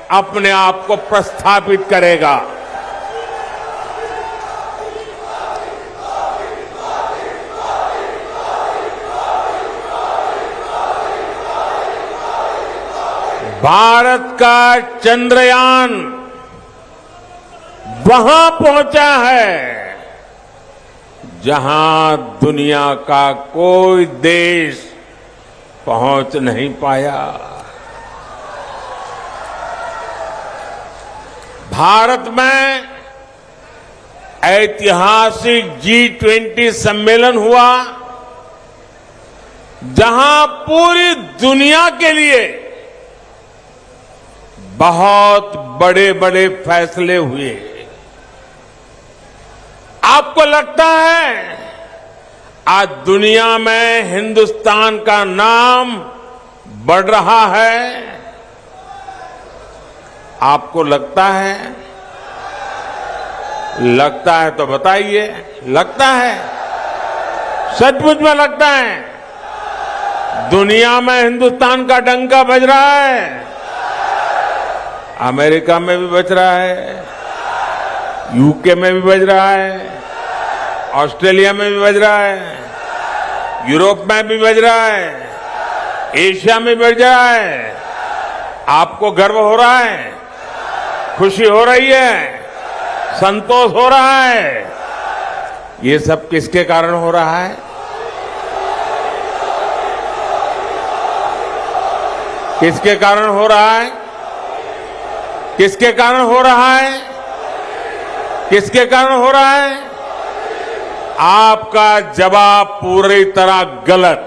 अपने आप को प्रस्थापित करेगा। भारत का चंद्रयान वहां पहुंचा है जहां दुनिया का कोई देश पहुंच नहीं पाया। भारत में ऐतिहासिक G20 सम्मेलन हुआ, जहां पूरी दुनिया के लिए बहुत बड़े बड़े फैसले हुए। आपको लगता है आज दुनिया में हिंदुस्तान का नाम बढ़ रहा है? आपको लगता है? लगता है तो बताइए। लगता है? सचमुच में लगता है? दुनिया में हिंदुस्तान का डंका बज रहा है। अमेरिका में भी बज रहा है, यूके में भी बज रहा है, ऑस्ट्रेलिया में भी बज रहा है, यूरोप में भी बज रहा है, एशिया में भी बज रहा है। आपको गर्व हो रहा है, खुशी हो रही है, संतोष हो रहा है। ये सब किसके कारण हो रहा है? किसके कारण हो रहा है? किसके कारण हो रहा है? किसके कारण हो रहा है? आपका जवाब पूरी तरह गलत।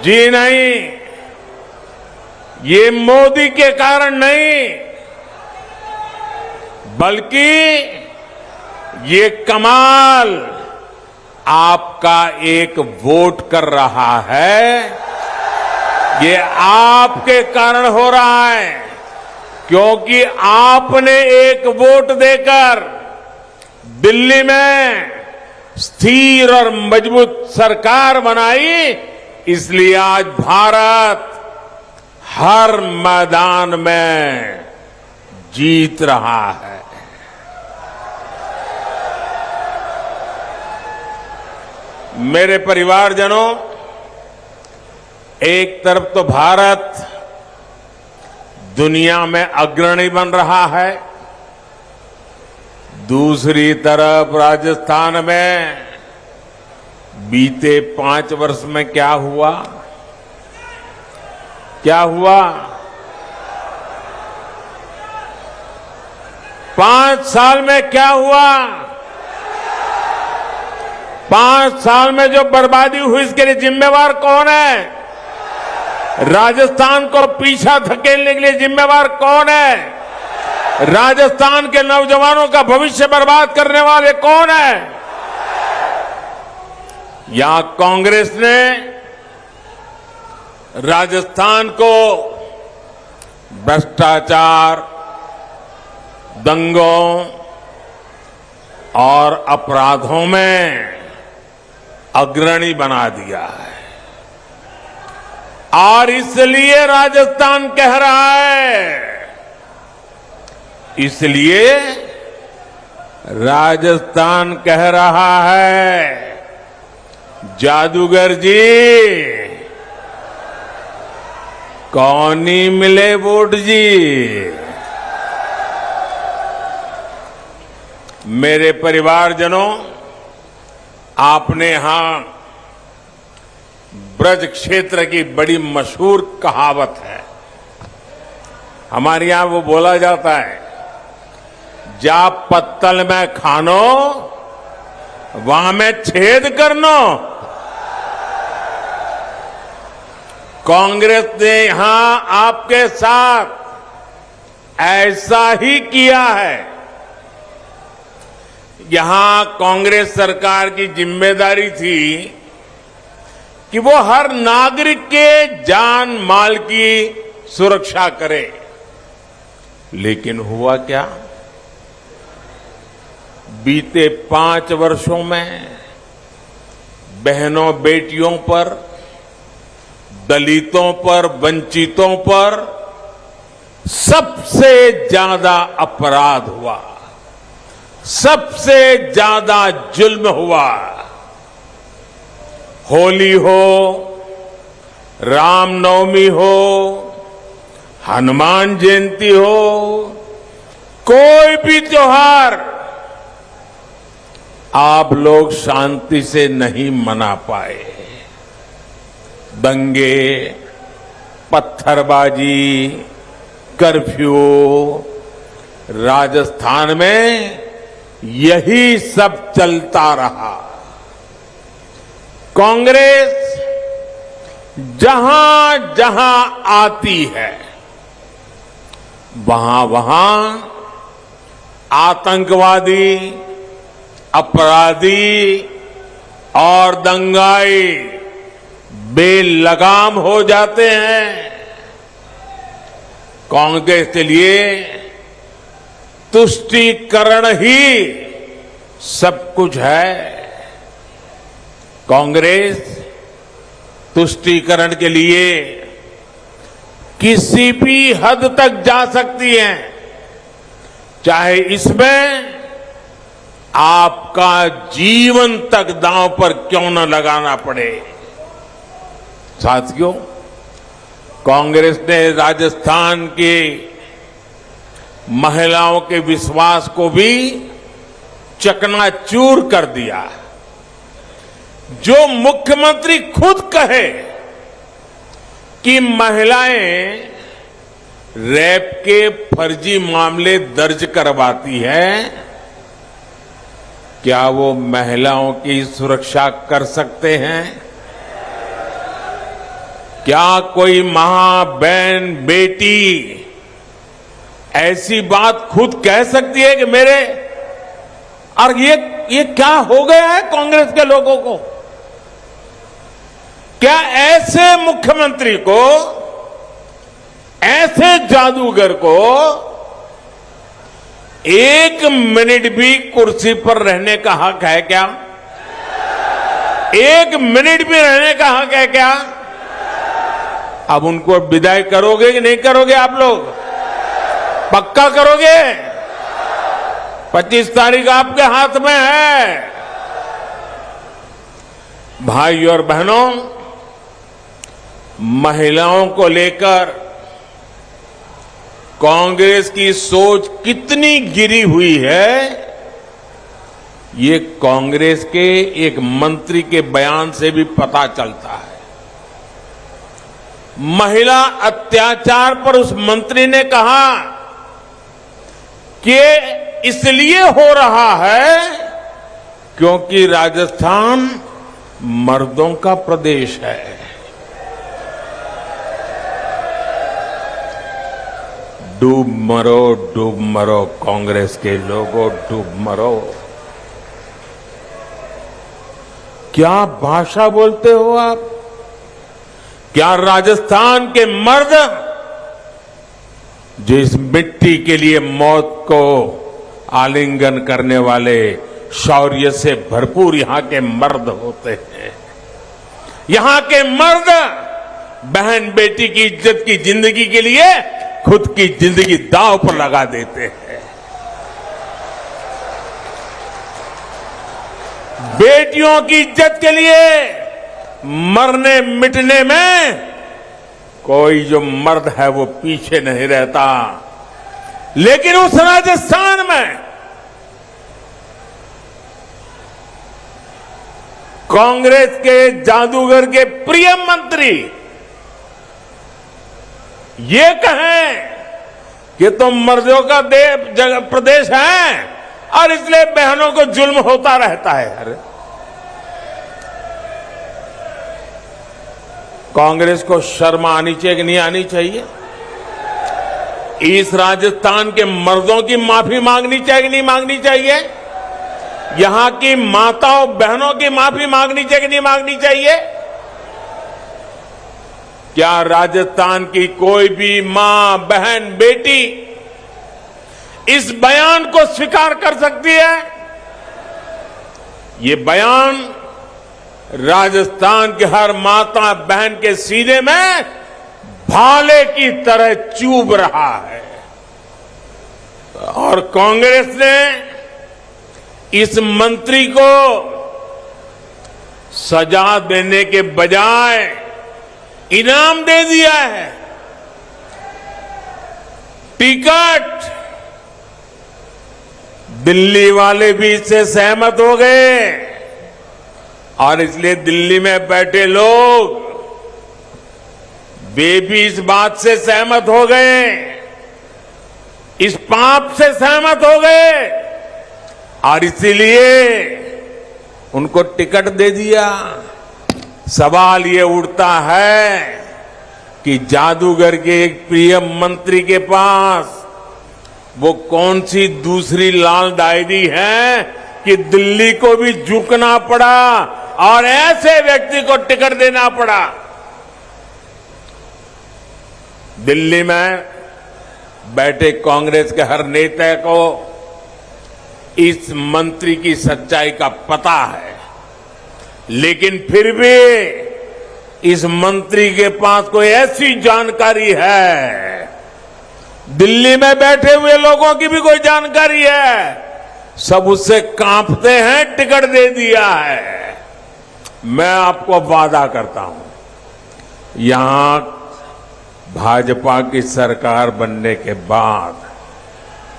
जी नहीं, ये मोदी के कारण नहीं, बल्कि ये कमाल आपका एक वोट कर रहा है। ये आपके कारण हो रहा है, क्योंकि आपने एक वोट देकर दिल्ली में स्थिर और मजबूत सरकार बनाई। इसलिए आज भारत हर मैदान में जीत रहा है। मेरे परिवारजनों, एक तरफ तो भारत दुनिया में अग्रणी बन रहा है, दूसरी तरफ राजस्थान में बीते 5 वर्ष में क्या हुआ? क्या हुआ? 5 साल में क्या हुआ? 5 साल में जो बर्बादी हुई, इसके लिए जिम्मेवार कौन है? राजस्थान को पीछा धकेलने के लिए जिम्मेवार कौन है? राजस्थान के नौजवानों का भविष्य बर्बाद करने वाले कौन है? यहां कांग्रेस ने राजस्थान को भ्रष्टाचार, दंगों और अपराधों में अग्रणी बना दिया है, और इसलिए राजस्थान कह रहा है, इसलिए राजस्थान कह रहा है, जादूगर जी कौन ही मिले वोट जी। मेरे परिवारजनों, आपने यहां ब्रज क्षेत्र की बड़ी मशहूर कहावत है। हमारे यहां वो बोला जाता है, जा पत्तल में खानो वहां में छेद करनो। कांग्रेस ने यहां आपके साथ ऐसा ही किया है। यहां कांग्रेस सरकार की जिम्मेदारी थी कि वो हर नागरिक के जान माल की सुरक्षा करे, लेकिन हुआ क्या? बीते 5 वर्षों में बहनों बेटियों पर दलितों पर, वंचितों पर सबसे ज्यादा अपराध हुआ, सबसे ज्यादा जुल्म हुआ। होली हो, रामनवमी हो, हनुमान जयंती हो, कोई भी त्योहार आप लोग शांति से नहीं मना पाए। दंगे, पत्थरबाजी, कर्फ्यू, राजस्थान में यही सब चलता रहा। कांग्रेस जहां जहां आती है वहां वहां आतंकवादी, अपराधी और दंगाई बेलगाम हो जाते हैं। कांग्रेस के लिए तुष्टीकरण ही सब कुछ है। कांग्रेस तुष्टीकरण के लिए किसी भी हद तक जा सकती है, चाहे इसमें आपका जीवन तक दांव पर क्यों न लगाना पड़े। साथियों, कांग्रेस ने राजस्थान की महिलाओं के विश्वास को भी चकनाचूर कर दिया। जो मुख्यमंत्री खुद कहे कि महिलाएं रेप के फर्जी मामले दर्ज करवाती हैं, क्या वो महिलाओं की सुरक्षा कर सकते हैं? क्या कोई मां, बहन, बेटी ऐसी बात खुद कह सकती है कि मेरे, और ये क्या हो गया है कांग्रेस के लोगों को? क्या ऐसे मुख्यमंत्री को, ऐसे जादूगर को एक मिनट भी कुर्सी पर रहने का हक है क्या? एक मिनट भी रहने का हक है क्या? अब उनको विदाई करोगे कि नहीं करोगे? आप लोग पक्का करोगे? 25 तारीख आपके हाथ में है। भाई और बहनों, महिलाओं को लेकर कांग्रेस की सोच कितनी गिरी हुई है, ये कांग्रेस के एक मंत्री के बयान से भी पता चलता है। महिला अत्याचार पर उस मंत्री ने कहा कि इसलिए हो रहा है क्योंकि राजस्थान मर्दों का प्रदेश है। डूब मरो कांग्रेस के लोगों, डूब मरो। क्या भाषा बोलते हो आप? क्या राजस्थान के मर्द जो इस मिट्टी के लिए मौत को आलिंगन करने वाले शौर्य से भरपूर यहां के मर्द होते हैं, यहां के मर्द बहन बेटी की इज्जत की जिंदगी के लिए खुद की जिंदगी दांव पर लगा देते हैं। बेटियों की इज्जत के लिए मरने मिटने में कोई जो मर्द है वो पीछे नहीं रहता। लेकिन उस राजस्थान में कांग्रेस के जादूगर के प्रिय मंत्री ये कहें कि तुम मर्दों का प्रदेश है और इसलिए बहनों को जुल्म होता रहता है। अरे कांग्रेस को शर्म आनी चाहिए कि नहीं आनी चाहिए? इस राजस्थान के मर्दों की माफी मांगनी चाहिए कि नहीं मांगनी चाहिए? यहां की माताओं बहनों की माफी मांगनी चाहिए कि नहीं मांगनी चाहिए? क्या राजस्थान की कोई भी मां, बहन, बेटी इस बयान को स्वीकार कर सकती है? ये बयान राजस्थान की हर माता बहन के सीने में भाले की तरह चुभ रहा है। और कांग्रेस ने इस मंत्री को सजा देने के बजाय इनाम दे दिया है। टिकट दिल्ली वाले भी इससे सहमत हो गए और इसलिए दिल्ली में बैठे लोग वे भी इस बात से सहमत हो गए, इस पाप से सहमत हो गए और इसीलिए उनको टिकट दे दिया। सवाल ये उठता है कि जादूगर के एक प्रिय मंत्री के पास वो कौन सी दूसरी लाल डायरी है कि दिल्ली को भी झुकना पड़ा और ऐसे व्यक्ति को टिकट देना पड़ा। दिल्ली में बैठे कांग्रेस के हर नेता को इस मंत्री की सच्चाई का पता है, लेकिन फिर भी इस मंत्री के पास कोई ऐसी जानकारी है, दिल्ली में बैठे हुए लोगों की भी कोई जानकारी है, सब उससे कांपते हैं, टिकट दे दिया है। मैं आपको वादा करता हूं, यहां भाजपा की सरकार बनने के बाद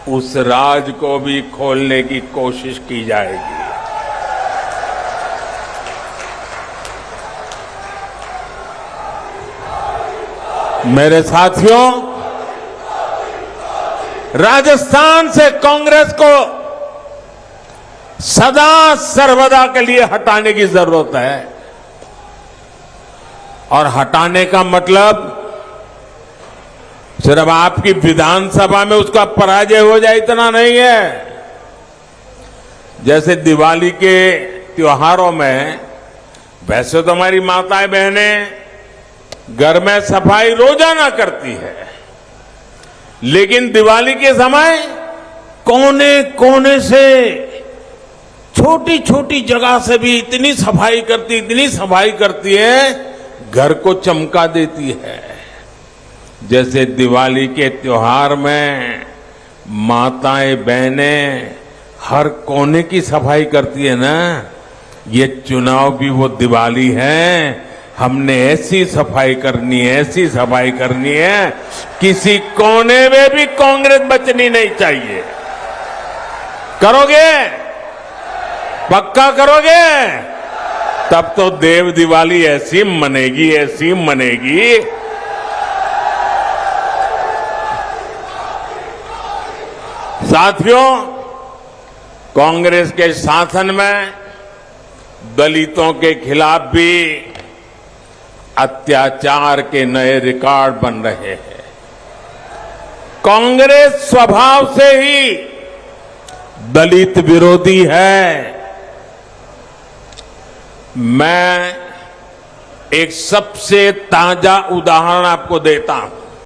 उस राज को भी खोलने की कोशिश की जाएगी। मेरे साथियों, राजस्थान से कांग्रेस को सदा सर्वदा के लिए हटाने की जरूरत है और हटाने का मतलब सिर्फ आपकी विधानसभा में उसका पराजय हो जाए इतना नहीं है। जैसे दिवाली के त्योहारों में वैसे तो हमारी माताएं बहनें घर में सफाई रोजाना करती है, लेकिन दिवाली के समय कोने कोने से छोटी छोटी जगह से भी इतनी सफाई करती है, घर को चमका देती है। जैसे दिवाली के त्योहार में माताएं बहनें हर कोने की सफाई करती है ना, ये चुनाव भी वो दिवाली है। हमने ऐसी सफाई करनी है, किसी कोने में भी कांग्रेस बचनी नहीं चाहिए। करोगे? पक्का करोगे? तब तो देव दिवाली ऐसी मनेगी। साथियों, कांग्रेस के शासन में दलितों के खिलाफ भी अत्याचार के नए रिकॉर्ड बन रहे हैं। कांग्रेस स्वभाव से ही दलित विरोधी है। मैं एक सबसे ताजा उदाहरण आपको देता हूं।